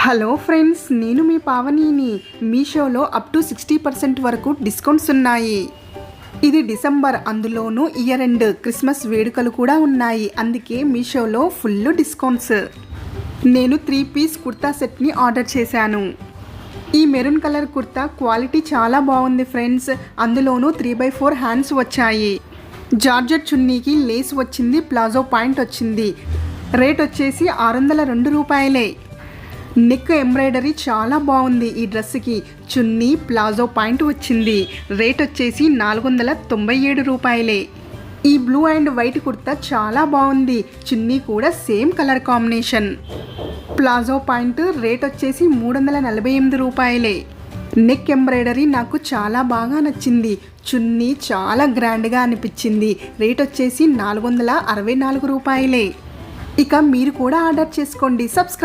Hello friends, నేను మీ పావనిని. మీషోలో up to 60% వరకు డిస్కౌంట్స్ ఉన్నాయి. ఇది డిసెంబర్, అందులోనూ ఇయర్ ఎండ్ క్రిస్మస్ వేడుకలు కూడా ఉన్నాయి. అందుకే మీషోలో ఫుల్ డిస్కౌంట్స్. నేను 3 పీస్ కుర్తా సెట్ని ఆర్డర్ చేశాను. ఈ మెరూన్ కలర్ కుర్తా క్వాలిటీ చాలా బాగుంది ఫ్రెండ్స్. అందులోనూ 3/4 హ్యాండ్స్ వచ్చాయి. జార్జెట్ చున్నీకి లేస్ వచ్చింది, ప్లాజో పాయింట్ వచ్చింది. రేట్ వచ్చేసి 602 రూపాయలే. నెక్ ఎంబ్రాయిడరీ చాలా బాగుంది. ఈ డ్రెస్కి చున్నీ, ప్లాజో పాయింట్ వచ్చింది. రేట్ వచ్చేసి 497 రూపాయలే. ఈ బ్లూ అండ్ వైట్ కుర్తా చాలా బాగుంది. చున్నీ కూడా same colour combination. Palazzo point rate వచ్చేసి 348 రూపాయలే. నెక్ ఎంబ్రాయిడరీ నాకు చాలా బాగా నచ్చింది. చున్నీ చాలా గ్రాండ్గా అనిపించింది. రేట్ వచ్చేసి 464 రూపాయలే. ఇక మీరు కూడా ఆర్డర్ చేసుకోండి. సబ్స్క్రైబ్.